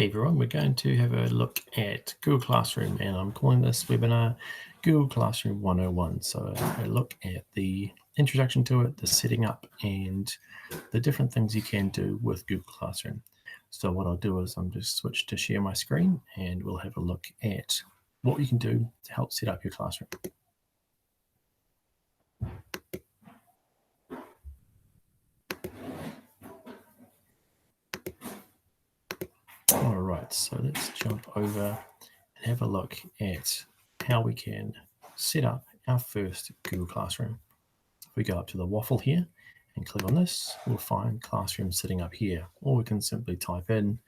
Hey everyone, we're going to have a look at Google Classroom, and I'm calling this webinar Google Classroom 101. So a look at the introduction to it, the setting up, and the different things you can do with Google Classroom. So what I'll do is I'm just switch to share my screen, and we'll have a look at what you can do to help set up your classroom. All right, so let's jump over and have a look at how we can set up our first Google Classroom. If we go up to the waffle here and click on this, we'll find Classroom sitting up here, or we can simply type in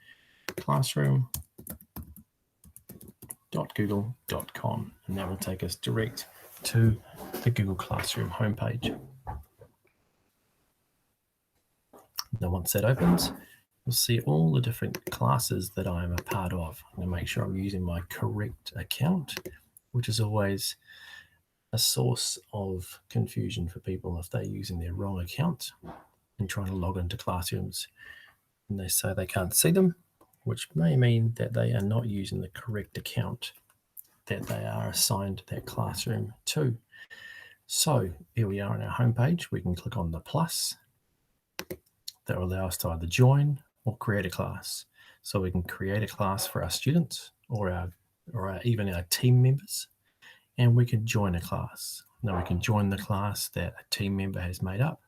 classroom.google.com, and that will take us direct to the Google Classroom homepage. Now once that opens, you'll see all the different classes that I'm a part of. I'm going to make sure I'm using my correct account, which is always a source of confusion for people if they're using their wrong account and trying to log into classrooms and they say they can't see them, which may mean that they are not using the correct account that they are assigned that classroom to. So here we are on our homepage. We can click on the plus. That will allow us to either join or create a class. So we can create a class for our students or even our team members, and we can join a class. Now we can join the class that a team member has made up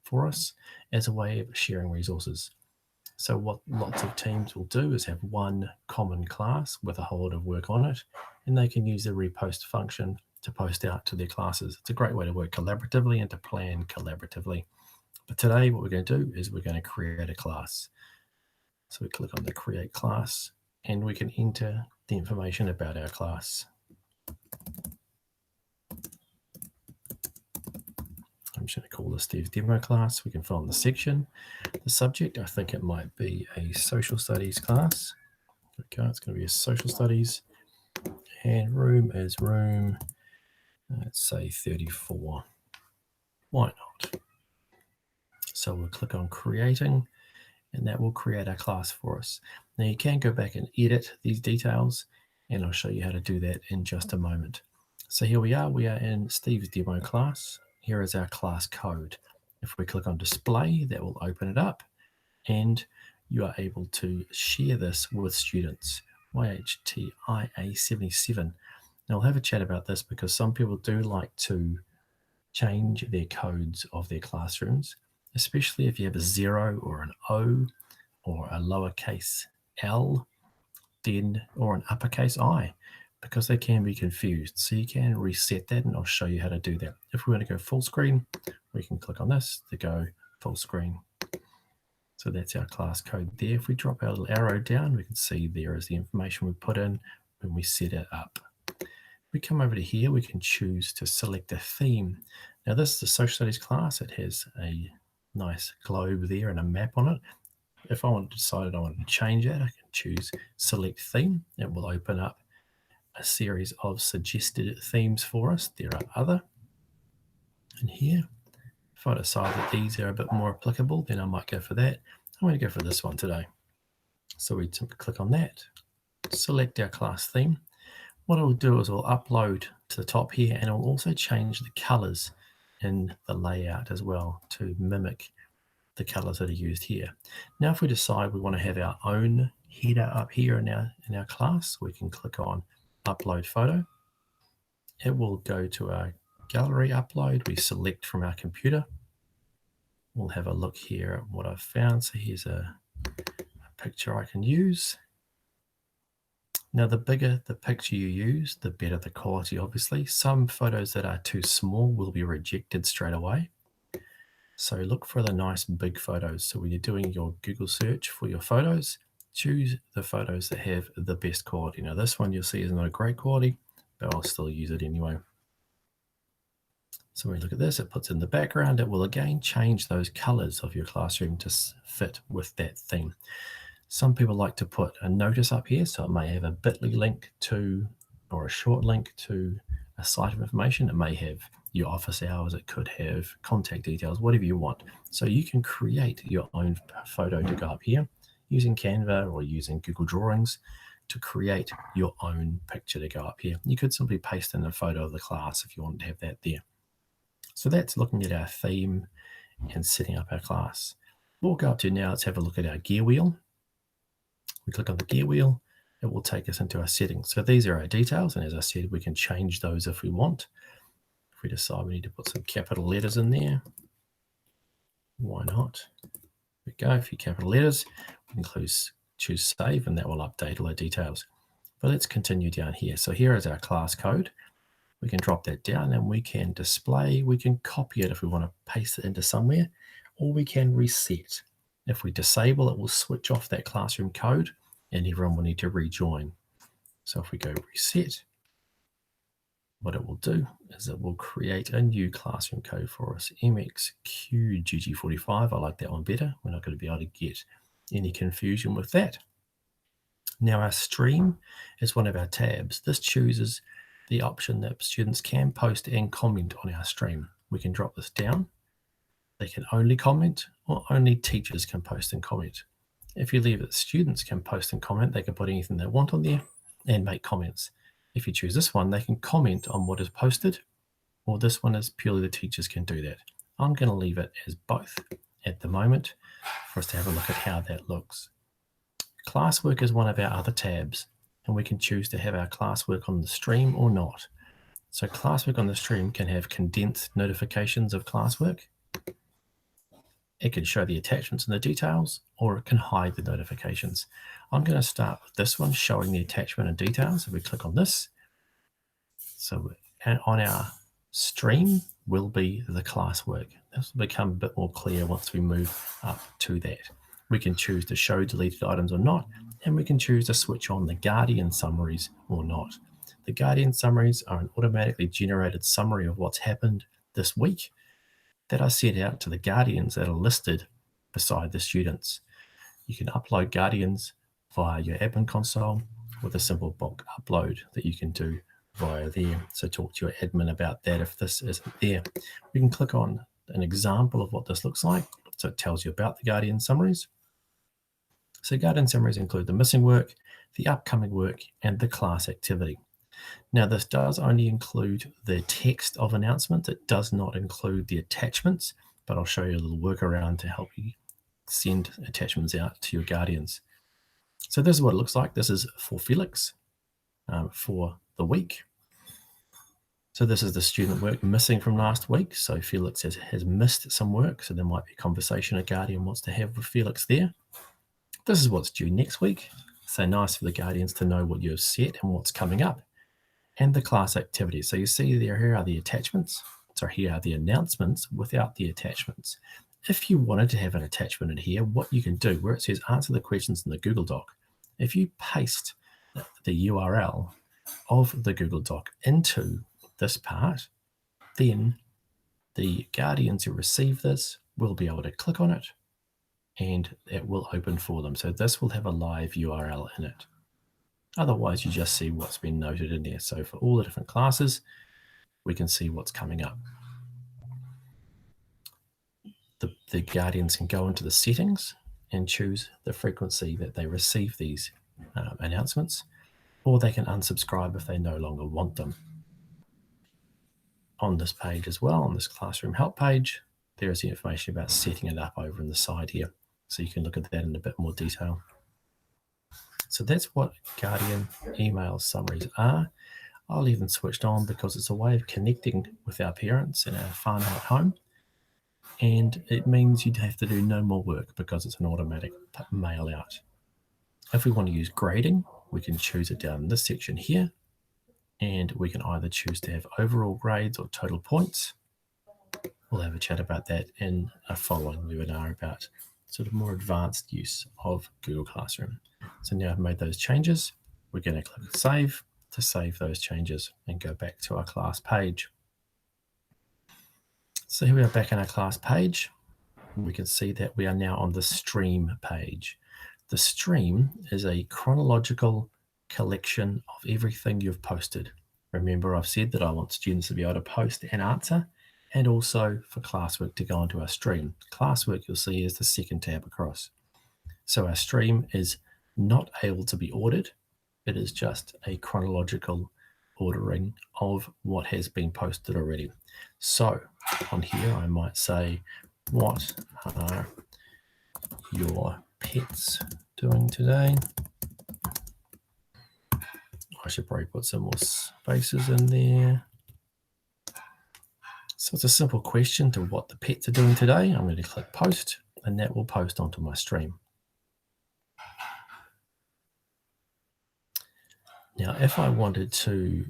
for us as a way of sharing resources. So what lots of teams will do is have one common class with a whole lot of work on it, and they can use the repost function to post out to their classes. It's a great way to work collaboratively and to plan collaboratively. But today what we're going to do is we're going to create a class. So we click on the create class and we can enter the information about our class. I'm just going to call this Steve's demo class. We can fill in the section. The subject, I think it might be a social studies class. Okay, it's going to be a social studies. And room is room, let's say 34. Why not? So we'll click on creating, and that will create our class for us. Now you can go back and edit these details, and I'll show you how to do that in just a moment. So here we are in Steve's demo class. Here is our class code. If we click on display, that will open it up, and you are able to share this with students. YHTIA77. Now I'll have a chat about this because some people do like to change their codes of their classrooms, especially if you have a 0 or an O or a lowercase l, then or an uppercase I, because they can be confused. So you can reset that, and I'll show you how to do that. If we want to go full screen, we can click on this to go full screen. So that's our class code there. If we drop our little arrow down, we can see there is the information we put in when we set it up. We come over to here, we can choose to select a theme. Now this is a social studies class. It has a nice globe there and a map on it. If I decided I wanted to change that, I can choose select theme. It will open up a series of suggested themes for us. There are other. And here, if I decide that these are a bit more applicable, then I might go for that. I'm going to go for this one today. So we simply click on that, select our class theme. What it will do is we'll upload to the top here, and it will also change the colors in the layout as well to mimic the colors that are used here. Now, if we decide we want to have our own header up here in our class, we can click on upload photo. It will go to our gallery upload. We select from our computer. We'll have a look here at what I've found. So here's a picture I can use. Now, the bigger the picture you use, the better the quality, obviously. Some photos that are too small will be rejected straight away. So look for the nice big photos. So when you're doing your Google search for your photos, choose the photos that have the best quality. Now, this one you'll see is not a great quality, but I'll still use it anyway. So when we look at this, it puts in the background. It will again change those colors of your classroom to fit with that theme. Some people like to put a notice up here, so it may have a bit.ly link to, or a short link to a site of information. It may have your office hours, it could have contact details, whatever you want. So you can create your own photo to go up here. using Canva or using Google Drawings to create your own picture to go up here. You could simply paste in a photo of the class if you want to have that there. So that's looking at our theme and setting up our class. What we'll go up to now, let's have a look at our gear wheel. We click on the gear wheel, it will take us into our settings. So these are our details, and as I said, we can change those if we want. If we decide we need to put some capital letters in there, why not? There we go, a few capital letters. We can choose save, and that will update all our details. But let's continue down here. So here is our class code. We can drop that down and we can display, we can copy it if we want to paste it into somewhere, or we can reset. If we disable, it will switch off that classroom code and everyone will need to rejoin. So if we go reset, what it will do is it will create a new classroom code for us, MXQGG45. I like that one better. We're not going to be able to get any confusion with that. Now our stream is one of our tabs. This chooses the option that students can post and comment on our stream. We can drop this down. They can only comment, or only teachers can post and comment. If you leave it, students can post and comment. They can put anything they want on there and make comments. If you choose this one, they can comment on what is posted, or this one is purely the teachers can do that. I'm going to leave it as both at the moment for us to have a look at how that looks. Classwork is one of our other tabs, and we can choose to have our classwork on the stream or not. So classwork on the stream can have condensed notifications of classwork. It can show the attachments and the details, or it can hide the notifications. I'm going to start with this one, showing the attachment and details. If we click on this, so on our stream will be the classwork. This will become a bit more clear once we move up to that. We can choose to show deleted items or not, and we can choose to switch on the Guardian summaries or not. The Guardian summaries are an automatically generated summary of what's happened this week that are sent out to the Guardians that are listed beside the students. You can upload Guardians via your admin console with a simple bulk upload that you can do via there. So talk to your admin about that if this isn't there. We can click on an example of what this looks like. So it tells you about the Guardian summaries. So Guardian summaries include the missing work, the upcoming work, and the class activity. Now this does only include the text of announcements. It does not include the attachments, but I'll show you a little workaround to help you send attachments out to your Guardians. So this is what it looks like. This is for Felix for the week. So this is the student work missing from last week. So Felix has missed some work. So there might be a conversation a Guardian wants to have with Felix there. This is what's due next week. So nice for the Guardians to know what you've set and what's coming up. And the class activities. So you see there, here are the attachments. So here are the announcements without the attachments. If you wanted to have an attachment in here, what you can do, where it says answer the questions in the Google Doc, if you paste the URL of the Google Doc into this part, then the Guardians who receive this will be able to click on it and it will open for them. So this will have a live URL in it. Otherwise, you just see what's been noted in there. So for all the different classes, we can see what's coming up. The Guardians can go into the settings and choose the frequency that they receive these announcements, or they can unsubscribe if they no longer want them. On this page as well, on this classroom help page, there is the information about setting it up over on the side here. So you can look at that in a bit more detail. So that's what Guardian email summaries are. I'll leave them switched on because it's a way of connecting with our parents and our whānau at home. And it means you'd have to do no more work because it's an automatic mail out. If we want to use grading, we can choose it down in this section here. And we can either choose to have overall grades or total points. We'll have a chat about that in a following webinar about sort of more advanced use of Google Classroom. So now I've made those changes. We're going to click Save to save those changes and go back to our class page. So here we are back on our class page. We can see that we are now on the stream page. The stream is a chronological collection of everything you've posted. Remember, I've said that I want students to be able to post and answer, and also for classwork to go onto our stream. Classwork, you'll see, is the second tab across. So our stream is not able to be ordered. It is just a chronological ordering of what has been posted already. So on here, I might say, what are your pets doing today? I should probably put some more spaces in there. So it's a simple question to what the pets are doing today. I'm going to click post, and that will post onto my stream. Now, if I wanted to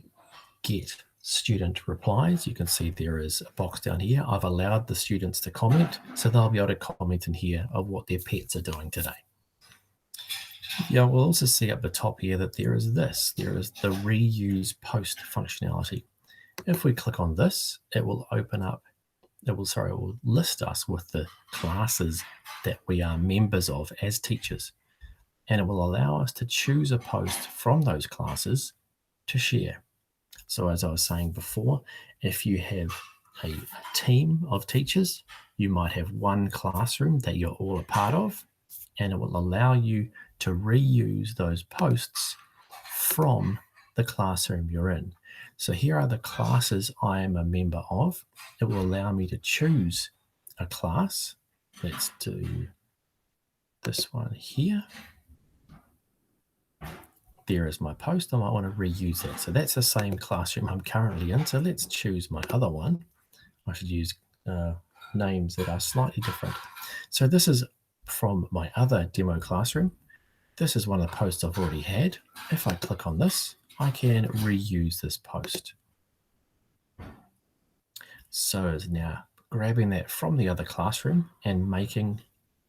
get student replies, you can see there is a box down here. I've allowed the students to comment, so they'll be able to comment in here of what their pets are doing today. Yeah, we'll also see up the top here that there is the reuse post functionality. If we click on this, it will list us with the classes that we are members of as teachers. And it will allow us to choose a post from those classes to share. So as I was saying before, if you have a team of teachers, you might have one classroom that you're all a part of, and it will allow you to reuse those posts from the classroom you're in. So here are the classes I am a member of. It will allow me to choose a class. Let's do this one here. There is my post. I might want to reuse that. So that's the same classroom I'm currently in. So let's choose my other one. I should use names that are slightly different. So this is from my other demo classroom. This is one of the posts I've already had. If I click on this, I can reuse this post. So it's now grabbing that from the other classroom and making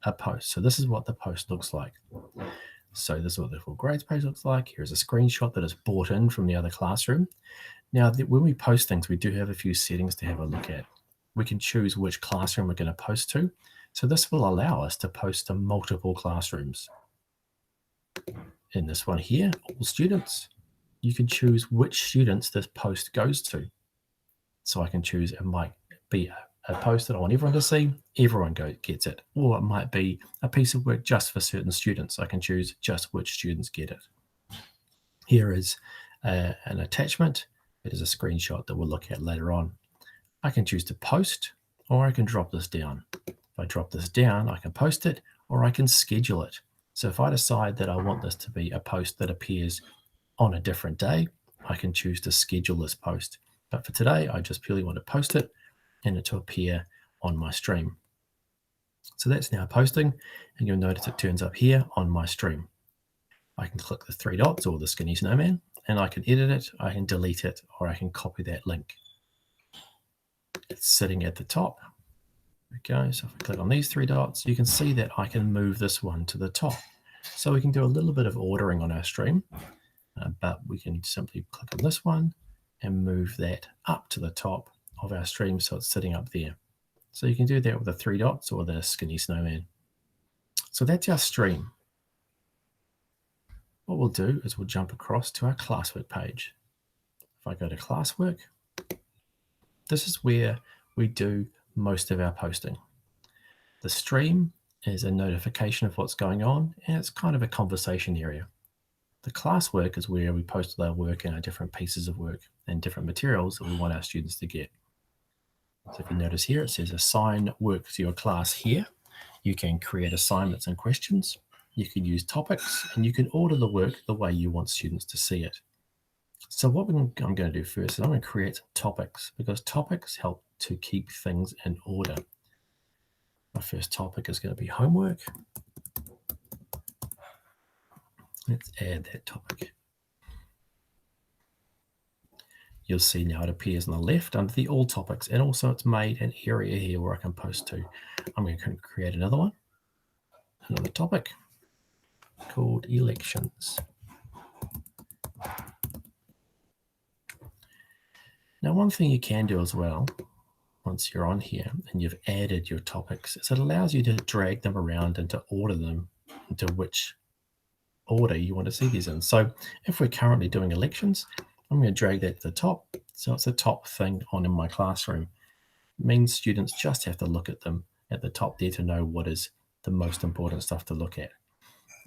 a post. So this is what the post looks like. So this is what the full grades page looks like. Here's a screenshot that is brought in from the other classroom. Now, when we post things, we do have a few settings to have a look at. We can choose which classroom we're going to post to. So this will allow us to post to multiple classrooms. In this one here, all students, you can choose which students this post goes to. So I can choose, it might be a post that I want everyone to see, everyone gets it. Or it might be a piece of work just for certain students. I can choose just which students get it. Here is an attachment. It is a screenshot that we'll look at later on. I can choose to post, or I can drop this down. If I drop this down, I can post it, or I can schedule it. So if I decide that I want this to be a post that appears on a different day, I can choose to schedule this post. But for today, I just purely want to post it and it to appear on my stream. So that's now posting, and you'll notice it turns up here on my stream. I can click the three dots or the skinny snowman, and I can edit it, I can delete it, or I can copy that link. It's sitting at the top. There we go. So if I click on these three dots, you can see that I can move this one to the top. So we can do a little bit of ordering on our stream, but we can simply click on this one and move that up to the top of our stream so it's sitting up there. So you can do that with the three dots or the skinny snowman. So that's our stream. What we'll do is we'll jump across to our classwork page. If I go to classwork, this is where we do most of our posting. The stream is a notification of what's going on, and it's kind of a conversation area. The classwork is where we post all our work and our different pieces of work and different materials that we want our students to get. So if you notice here, it says assign work to your class here. You can create assignments and questions. You can use topics, and you can order the work the way you want students to see it. So what I'm going to do first is I'm going to create topics, because topics help to keep things in order. My first topic is going to be homework. Let's add that topic. You'll see now it appears on the left under the all topics, and also it's made an area here where I can post to. I'm going to create another one, another topic called elections. Now, one thing you can do as well, once you're on here and you've added your topics, is it allows you to drag them around and to order them into which order you want to see these in. So if we're currently doing elections, I'm going to drag that to the top. So it's the top thing on in my classroom. It means students just have to look at them at the top there to know what is the most important stuff to look at.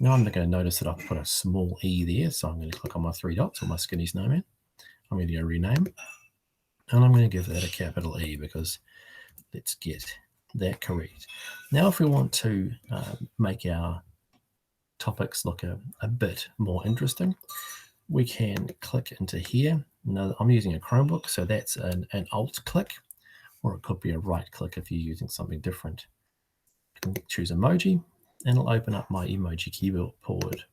Now I'm going to notice that I've put a small e there, so I'm going to click on my three dots or my skinny snowman. I'm going to go rename, and I'm going to give that a capital E because let's get that correct. Now if we want to make our topics look a bit more interesting, we can click into here. Now I'm using a Chromebook, so that's an Alt click, or it could be a right click if you're using something different. I can choose emoji, and it'll open up my emoji keyboard.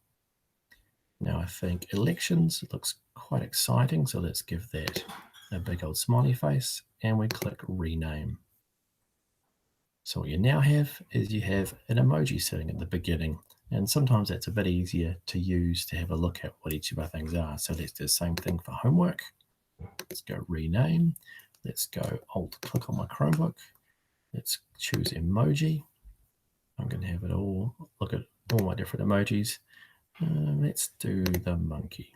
Now I think elections looks quite exciting, so let's give that a big old smiley face, and we click rename. So what you now have is you have an emoji sitting at the beginning, and sometimes that's a bit easier to use to have a look at what each of our things are. So let's do the same thing for homework. Let's go rename. Let's go Alt click on my Chromebook. Let's choose emoji. I'm going to have it all, look at all my different emojis. Let's do the monkey.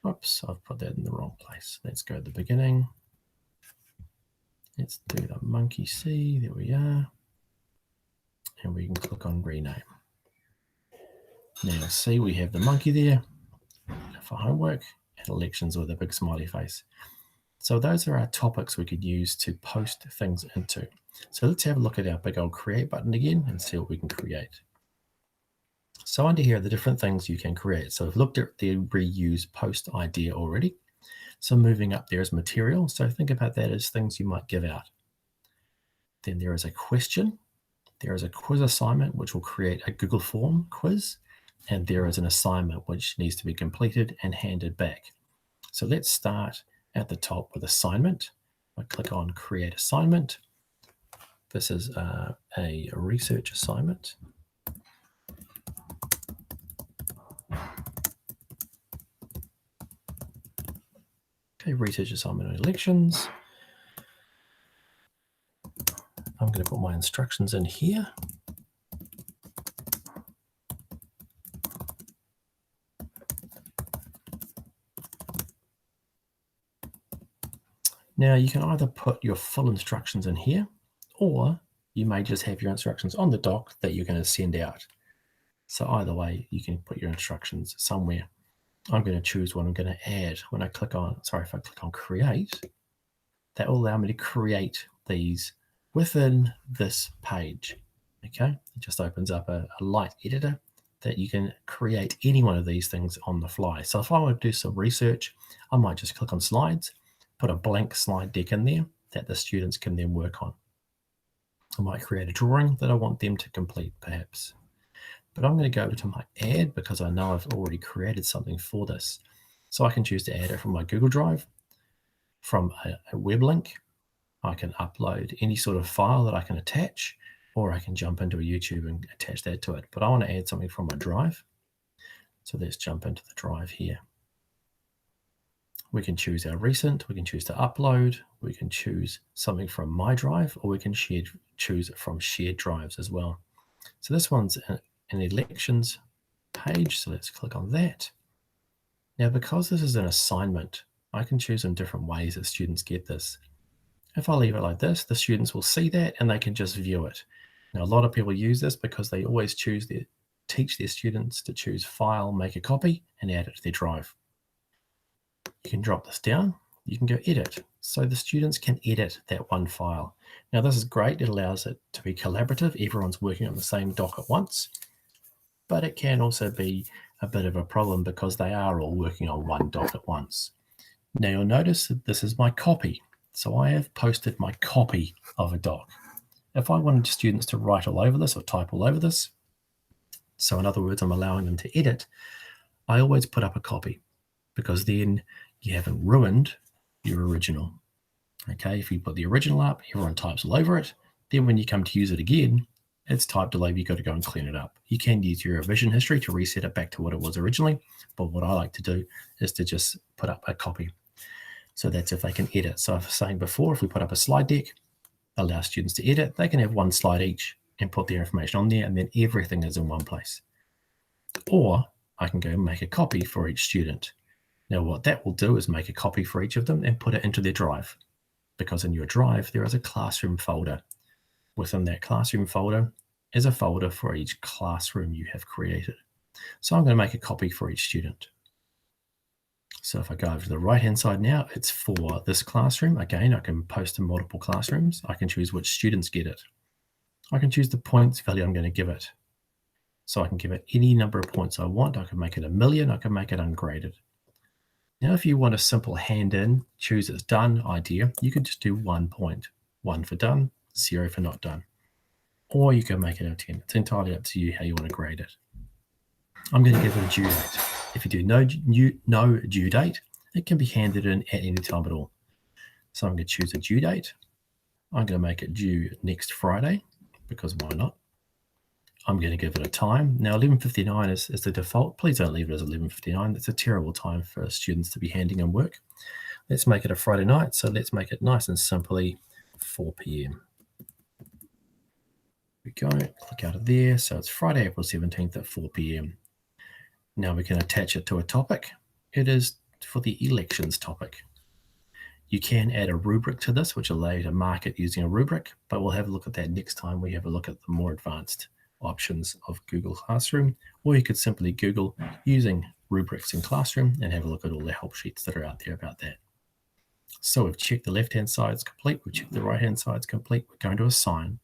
Oops, I've put that in the wrong place. Let's go to the beginning. Let's do the monkey C. There we are. And we can click on rename. Now see, we have the monkey there for homework and elections with a big smiley face. So those are our topics we could use to post things into. So let's have a look at our big old create button again and see what we can create. So under here are the different things you can create. So we've looked at the reuse post idea already. So moving up there is material. So think about that as things you might give out. Then there is a question. There is a quiz assignment, which will create a Google form quiz. And there is an assignment which needs to be completed and handed back. So let's start at the top with assignment. I click on create assignment. This is a research assignment. Okay, research assignment on elections. I'm going to put my instructions in here. Now you can either put your full instructions in here, or you may just have your instructions on the doc that you're going to send out. So either way, you can put your instructions somewhere. I'm going to choose what I'm going to add. When I click on, if I click on create, that will allow me to create these within this page. Okay, it just opens up a light editor that you can create any one of these things on the fly. So if I want to do some research, I might just click on slides, put a blank slide deck in there that the students can then work on. I might create a drawing that I want them to complete perhaps. But I'm going to go to my add because I know I've already created something for this. So I can choose to add it from my Google Drive, from a web link. I can upload any sort of file that I can attach, or I can jump into a YouTube and attach that to it. But I want to add something from my drive. So let's jump into the drive here. We can choose our recent, we can choose to upload, we can choose something from my drive, or we can choose from shared drives as well. So this one's an elections page, so let's click on that. Now, because this is an assignment, I can choose in different ways that students get this. If I leave it like this, the students will see that and they can just view it. Now, a lot of people use this because they always teach their students to choose file, make a copy, and add it to their drive. You can drop this down, you can go edit. So the students can edit that one file. Now, this is great. It allows it to be collaborative. Everyone's working on the same doc at once. But it can also be a bit of a problem because they are all working on one doc at once. Now you'll notice that this is my copy. So I have posted my copy of a doc. If I wanted students to write all over this or type all over this, so in other words, I'm allowing them to edit, I always put up a copy because then you haven't ruined your original. Okay, if you put the original up, everyone types all over it. Then when you come to use it again, it's typed all over, you've got to go and clean it up. You can use your revision history to reset it back to what it was originally, but what I like to do is to just put up a copy. So that's if they can edit. So I was saying before, if we put up a slide deck, allow students to edit, they can have one slide each and put their information on there, and then everything is in one place. Or I can go and make a copy for each student. Now what that will do is make a copy for each of them and put it into their drive, because in your drive there is a classroom folder. Within that classroom folder is a folder for each classroom you have created. So I'm going to make a copy for each student. So if I go over to the right-hand side now, it's for this classroom. Again, I can post to multiple classrooms. I can choose which students get it. I can choose the points value I'm going to give it. So I can give it any number of points I want. I can make it 1,000,000. I can make it ungraded. Now, if you want a simple hand in, choose as done idea, you could just do 1 point. 1 for done, 0 for not done. Or you can make it a 10. It's entirely up to you how you want to grade it. I'm going to give it a due date. If you do no due date, it can be handed in at any time at all. So I'm going to choose a due date. I'm going to make it due next Friday, because why not? I'm going to give it a time. Now, 11:59 is the default. Please don't leave it as 11:59. That's a terrible time for students to be handing in work. Let's make it a Friday night. So let's make it nice and simply 4 p.m. We go, click out of there. So it's Friday, April 17th at 4 p.m. Now we can attach it to a topic. It is for the elections topic. You can add a rubric to this, which will allow you to mark it using a rubric, but we'll have a look at that next time we have a look at the more advanced options of Google Classroom, or you could simply Google using rubrics in Classroom and have a look at all the help sheets that are out there about that. So we've checked the left-hand side's complete, we've checked the right-hand side's complete, we're going to assign.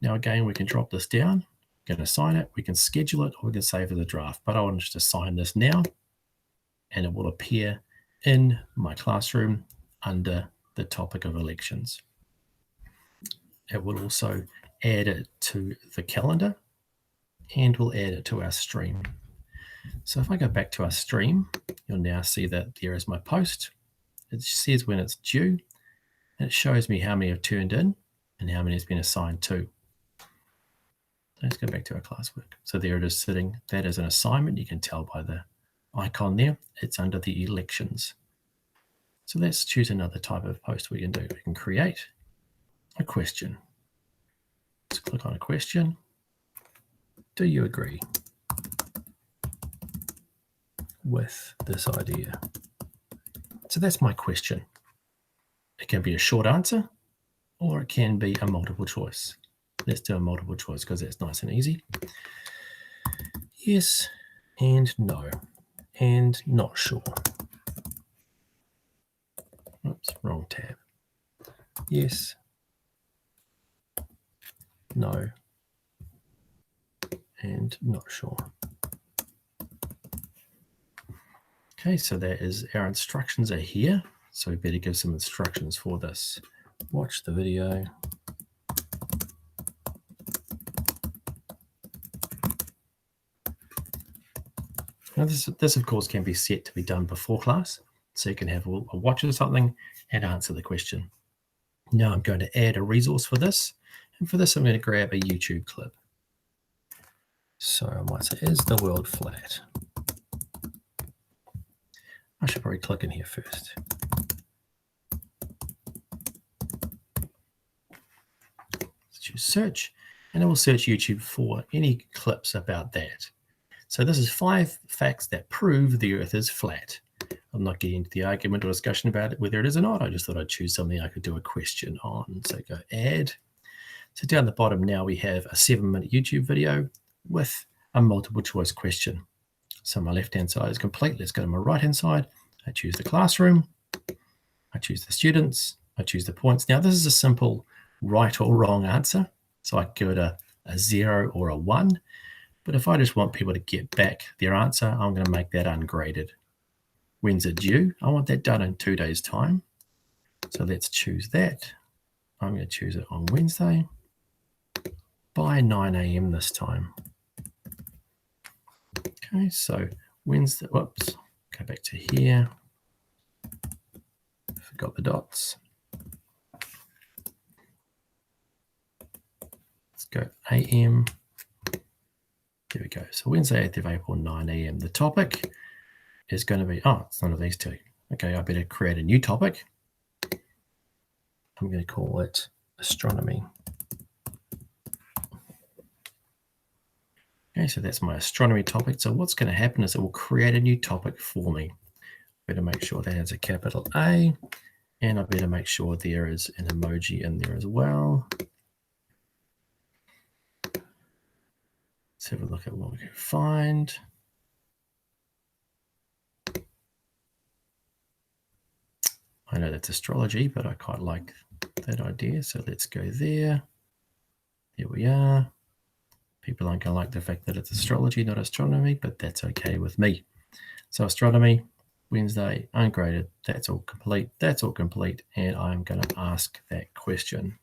Now again, we can drop this down, we can assign it, we can schedule it, or we can save as a draft, but I want to assign this now, and it will appear in my classroom under the topic of elections. It will also add it to the calendar, and we'll add it to our stream. So if I go back to our stream, you'll now see that there is my post. It says when it's due, and it shows me how many have turned in and how many has been assigned to. Let's go back to our classwork. So there it is sitting. That is an assignment. You can tell by the icon there. It's under the elections. So let's choose another type of post we can do. We can create a question. Let's click on a question. Do you agree with this idea? So that's my question. It can be a short answer, or it can be a multiple choice. Let's do a multiple choice because that's nice and easy. Yes and no and not sure. Oops, wrong tab. Yes, no, and not sure. Okay, so that is our instructions are here. So we better give some instructions for this. Watch the video. Now this of course can be set to be done before class. So you can have a watch or something and answer the question. Now I'm going to add a resource for this. And for this, I'm going to grab a YouTube clip. So I might say, is the world flat? I should probably click in here first. Let's choose search, and it will search YouTube for any clips about that. So this is 5 facts that prove the Earth is flat. I'm not getting into the argument or discussion about it, whether it is or not. I just thought I'd choose something I could do a question on. So go add. So down the bottom now we have a 7-minute YouTube video with a multiple choice question. So my left-hand side is complete. Let's go to my right-hand side. I choose the classroom. I choose the students. I choose the points. Now this is a simple right or wrong answer. So I give it a 0 or a 1. But if I just want people to get back their answer, I'm going to make that ungraded. When's it due? I want that done in 2 days' time. So let's choose that. I'm going to choose it on Wednesday by 9 a.m. this time. Okay, so Wednesday, whoops, go back to here. Forgot the dots. Let's go AM. There we go. So Wednesday, 8th of April, 9 a.m. The topic is going to be, oh, it's none of these two. Okay, I better create a new topic. I'm going to call it astronomy. Okay, so that's my astronomy topic. So what's going to happen is it will create a new topic for me. Better make sure that has a capital A, and I better make sure there is an emoji in there as well. Let's have a look at what we can find. I know that's astrology, but I quite like that idea. So let's go there. There we are. People aren't going to like the fact that it's astrology, not astronomy, but that's okay with me. So astronomy, Wednesday, ungraded. That's all complete. That's all complete. And I'm going to ask that question.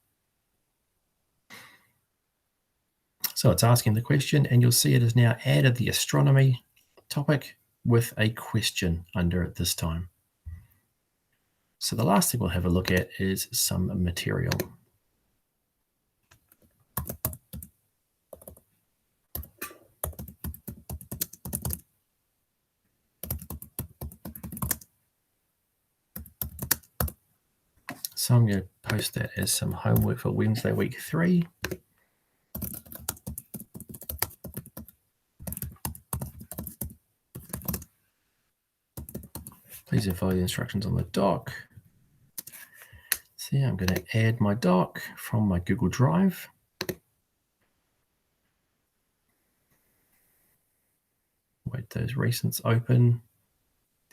So it's asking the question, and you'll see it has now added the astronomy topic with a question under it this time. So the last thing we'll have a look at is some material. So I'm going to post that as some homework for Wednesday, week 3. Please follow the instructions on the doc. See, I'm going to add my doc from my Google Drive. Wait, those recents open.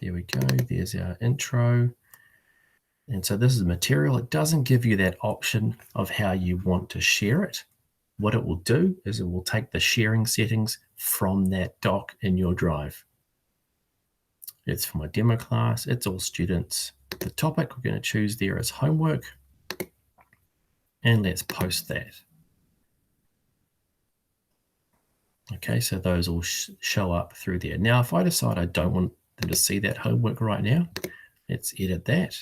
There we go. There's our intro. And so this is material. It doesn't give you that option of how you want to share it. What it will do is it will take the sharing settings from that doc in your drive. It's for my demo class. It's all students. The topic we're going to choose there is homework. And let's post that. Okay, so those all show up through there. Now, if I decide I don't want them to see that homework right now, let's edit that.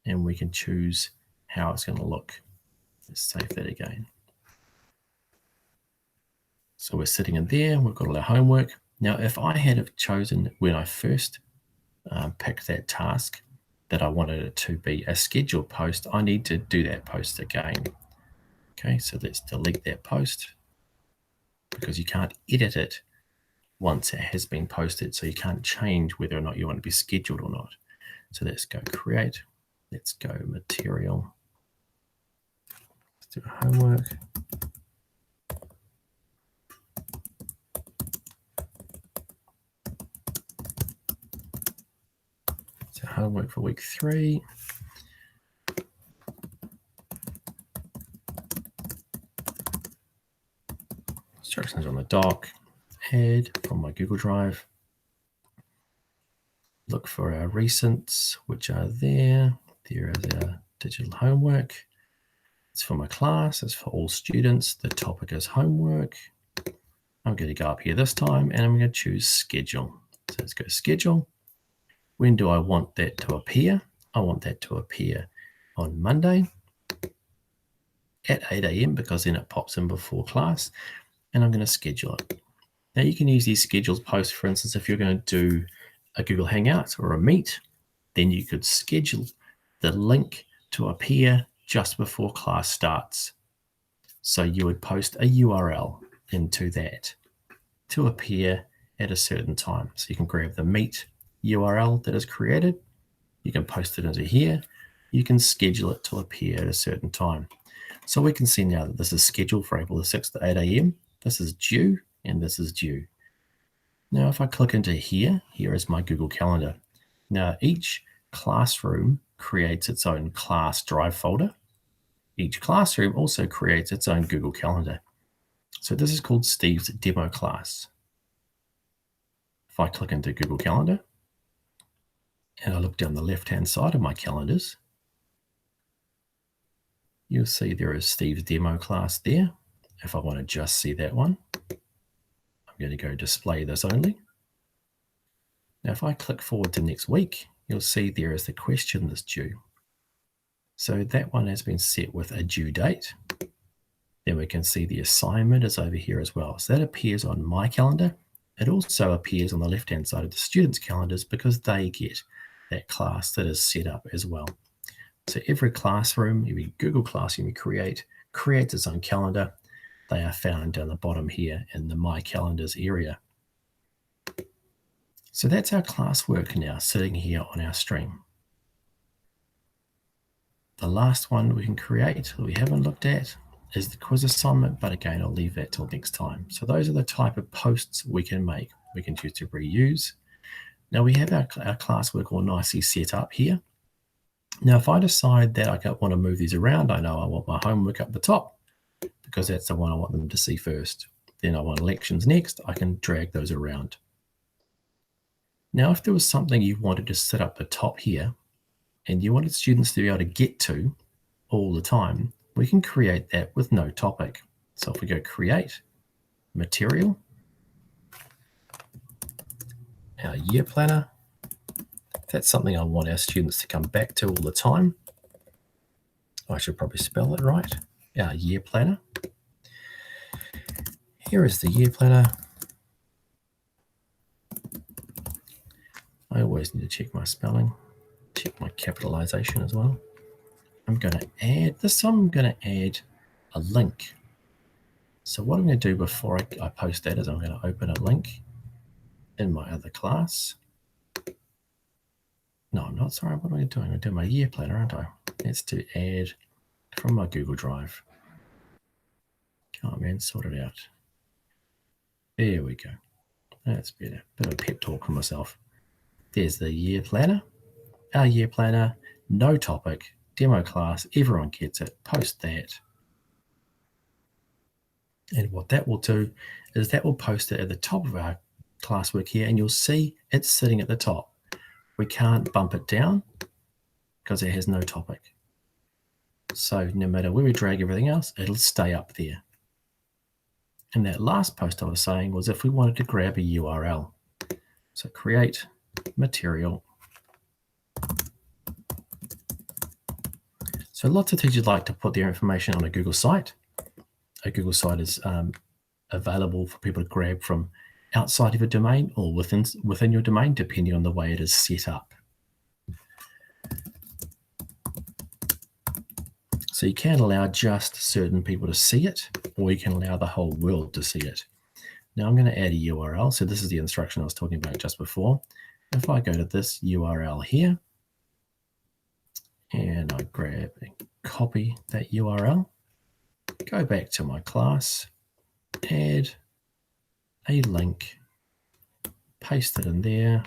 And we can choose how it's going to look. Let's save that again. So we're sitting in there. We've got all our homework. Now, if I had have chosen when I first picked that task that I wanted it to be a scheduled post, I need to do that post again. Okay, so let's delete that post because you can't edit it once it has been posted. So you can't change whether or not you want to be scheduled or not. So let's go create. Let's go material. Let's do homework. So homework for week 3. Instructions on the doc. Add from my Google Drive. Look for our recents, which are there. There is our digital homework. It's for my class. It's for all students. The topic is homework. I'm going to go up here this time, and I'm going to choose schedule. So let's go schedule. When do I want that to appear? I want that to appear on Monday at 8 a.m. because then it pops in before class, and I'm going to schedule it. Now you can use these schedules posts, for instance, if you're going to do a Google Hangout or a Meet, then you could schedule the link to appear just before class starts. So you would post a URL into that to appear at a certain time. So you can grab the Meet URL that is created. You can post it into here. You can schedule it to appear at a certain time. So we can see now that this is scheduled for April the 6th at 8 a.m. This is due, and this is due. Now, if I click into here, here is my Google Calendar. Now, each classroom creates its own class drive folder. Each classroom also creates its own Google Calendar. So this is called Steve's demo class. If I click into Google Calendar, and I look down the left-hand side of my calendars, you'll see there is Steve's demo class there. If I want to just see that one, I'm going to go display this only. Now, if I click forward to next week, you'll see there is the question that's due. So that one has been set with a due date. Then we can see the assignment is over here as well. So that appears on my calendar. It also appears on the left-hand side of the students' calendars because they get that class that is set up as well. So every classroom, every Google Classroom you creates its own calendar. They are found down the bottom here in the My Calendars area. So that's our classwork now sitting here on our stream. The last one we can create that we haven't looked at is the quiz assignment, but again, I'll leave that till next time. So those are the type of posts we can make. We can choose to reuse. Now we have our classwork all nicely set up here. Now, if I decide that I want to move these around, I know I want my homework up the top because that's the one I want them to see first. Then I want elections next. I can drag those around. Now, if there was something you wanted to sit up the top here and you wanted students to be able to get to all the time, we can create that with no topic. So if we go create, material, our year planner, that's something I want our students to come back to all the time. I should probably spell it right. Our year planner. Here is the year planner. I always need to check my spelling, check my capitalization as well. I'm going to add this. I'm going to add a link. So what I'm going to do before I post that is I'm going to open a link in my other class. No, I'm not. Sorry. What am I doing? I'm doing my year planner, aren't I? That's to add from my Google Drive. Come on, man, sort it out. There we go. That's better. Bit of a pep talk for myself. There's the year planner. Our year planner, no topic, demo class, everyone gets it. Post that. And what that will do is that will post it at the top of our classwork here, and you'll see it's sitting at the top. We can't bump it down because it has no topic. So no matter where we drag everything else, it'll stay up there. And that last post I was saying was if we wanted to grab a URL. So create material. So lots of teachers like to put their information on a Google site. A Google site is available for people to grab from outside of your domain or within your domain, depending on the way it is set up. So you can allow just certain people to see it, or you can allow the whole world to see it. Now I'm going to add a URL. So this is the instruction I was talking about just before. If I go to this URL here, and I grab and copy that URL, go back to my class, add a link, paste it in there,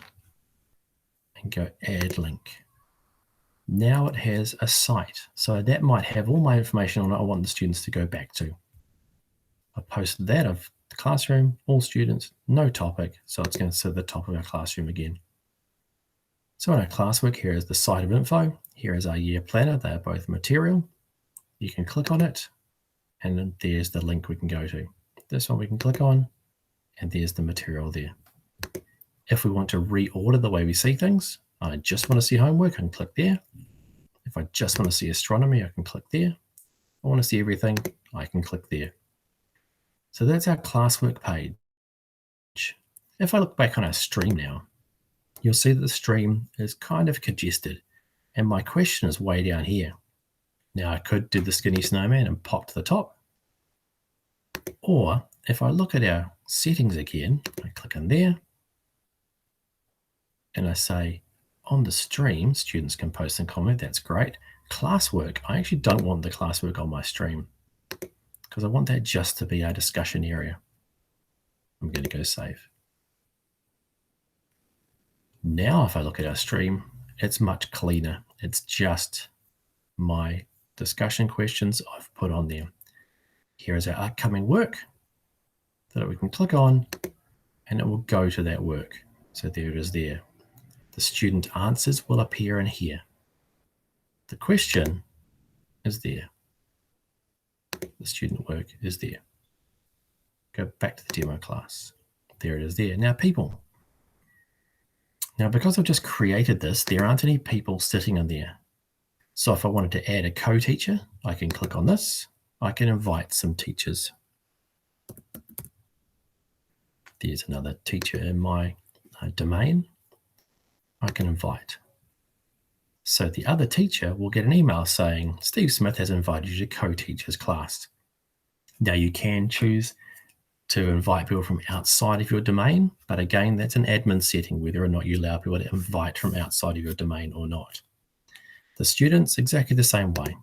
and go add link. Now it has a site. So that might have all my information on it I want the students to go back to. I posted that of the classroom, all students, no topic. So it's going to sit at the top of our classroom again. So in our classwork, here is the site of info. Here is our year planner. They are both material. You can click on it, and then there's the link we can go to. This one we can click on, and there's the material there. If we want to reorder the way we see things, I just want to see homework, I can click there. If I just want to see astronomy, I can click there. I want to see everything, I can click there. So that's our classwork page. If I look back on our stream now, you'll see that the stream is kind of congested, and my question is way down here. Now I could do the skinny snowman and pop to the top. Or if I look at our settings again, I click in there, and I say, on the stream, students can post and comment. That's great. Classwork, I actually don't want the classwork on my stream because I want that just to be our discussion area. I'm going to go save. Now, if I look at our stream, it's much cleaner. It's just my discussion questions I've put on there. Here is our upcoming work that we can click on, and it will go to that work. So there it is there. The student answers will appear in here. The question is there. The student work is there. Go back to the demo class. There it is there. Now people. Now because I've just created this, there aren't any people sitting in there. So if I wanted to add a co-teacher, I can click on this. I can invite some teachers. There's another teacher in my domain. I can invite. So the other teacher will get an email saying, Steve Smith has invited you to co-teach his class. Now you can choose to invite people from outside of your domain, but again, that's an admin setting, whether or not you allow people to invite from outside of your domain or not. The students, exactly the same way.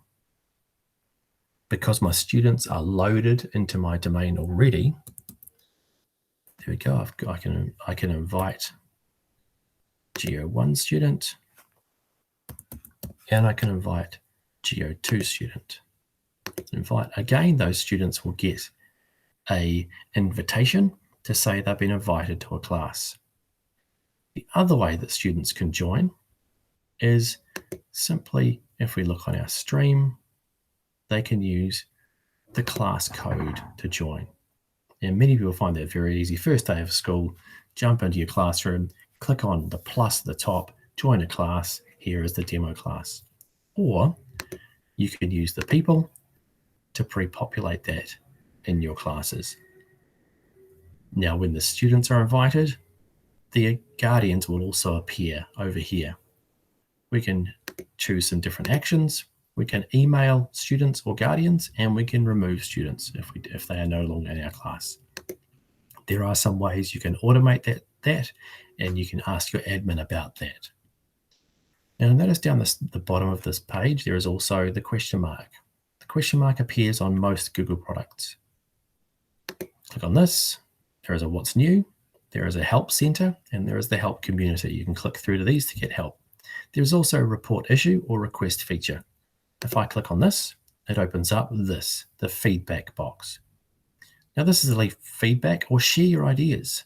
because my students are loaded into my domain already, there we go. I can invite Geo1 student, and I can invite Geo2 student. Invite again, those students will get an invitation to say they've been invited to a class. The other way that students can join is simply, if we look on our stream, they can use the class code to join. And many people find that very easy. First day of school, jump into your classroom, click on the plus at the top, join a class. Here is the demo class. Or you can use the people to pre-populate that in your classes. Now, when the students are invited, the guardians will also appear over here. We can choose some different actions. We can email students or guardians, and we can remove students if they are no longer in our class. There are some ways you can automate that, and you can ask your admin about that. Now, notice down the bottom of this page, there is also the question mark. The question mark appears on most Google products. Click on this. There is a what's new, there is a help center, and there is the help community. You can click through to these to get help. There's also a report issue or request feature. If I click on this, it opens up this, the feedback box. Now this is to leave feedback or share your ideas.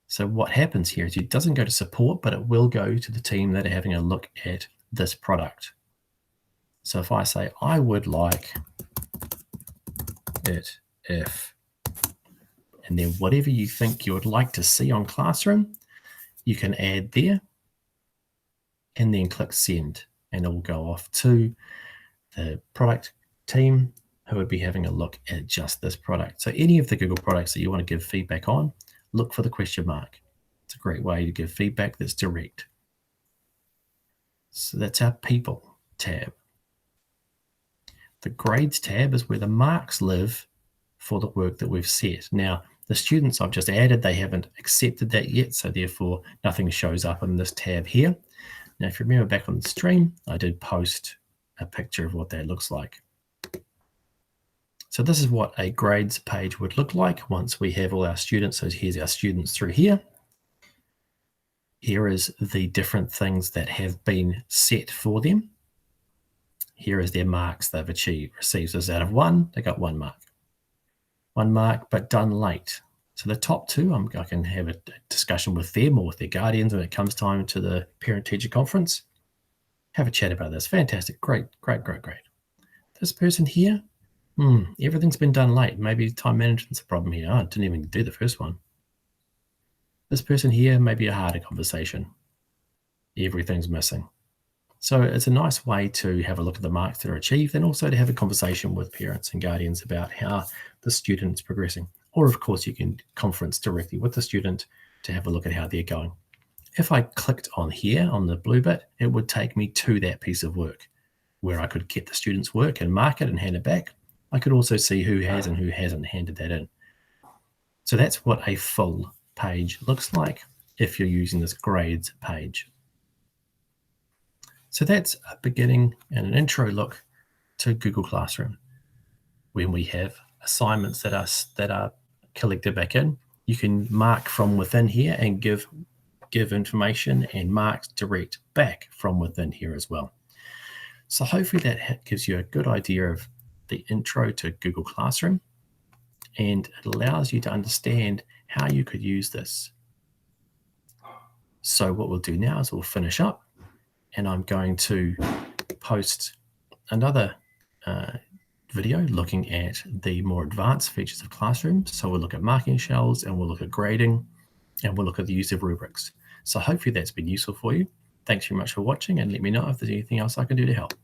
So what happens here is it doesn't go to support, but it will go to the team that are having a look at this product. So if I say, I would like it if, and then whatever you think you would like to see on Classroom, you can add there and then click send, and it will go off to the product team who would be having a look at just this product. So any of the Google products that you want to give feedback on, look for the question mark. It's a great way to give feedback that's direct. So that's our people tab. The grades tab is where the marks live for the work that we've set. Now, the students I've just added, they haven't accepted that yet, so therefore nothing shows up in this tab here. Now, if you remember back on the stream, I did post a picture of what that looks like. So this is what a grades page would look like once we have all our students. So here's our students through here. Here is the different things that have been set for them. Here is their marks they've received. So out of 1, they got 1 mark. 1 mark, but done late. So the top 2, I can have a discussion with them or with their guardians when it comes time to the parent-teacher conference. Have a chat about this. Fantastic. Great. This person here, everything's been done late. Maybe time management's a problem here. I didn't even do the first one. This person here, maybe a harder conversation. Everything's missing. So it's a nice way to have a look at the marks that are achieved and also to have a conversation with parents and guardians about how the student's progressing. Or, of course, you can conference directly with the student to have a look at how they're going. If I clicked on here, on the blue bit, it would take me to that piece of work where I could get the student's work and mark it and hand it back. I could also see who has and who hasn't handed that in. So that's what a full page looks like if you're using this grades page. So that's a beginning and an intro look to Google Classroom. When we have assignments that are collected back in, you can mark from within here and give information and marks direct back from within here as well. So hopefully that gives you a good idea of the intro to Google Classroom, and it allows you to understand how you could use this. So what we'll do now is we'll finish up, and I'm going to post another video looking at the more advanced features of Classroom. So we'll look at marking shells, and we'll look at grading, and we'll look at the use of rubrics. So hopefully that's been useful for you. Thanks very much for watching, and let me know if there's anything else I can do to help.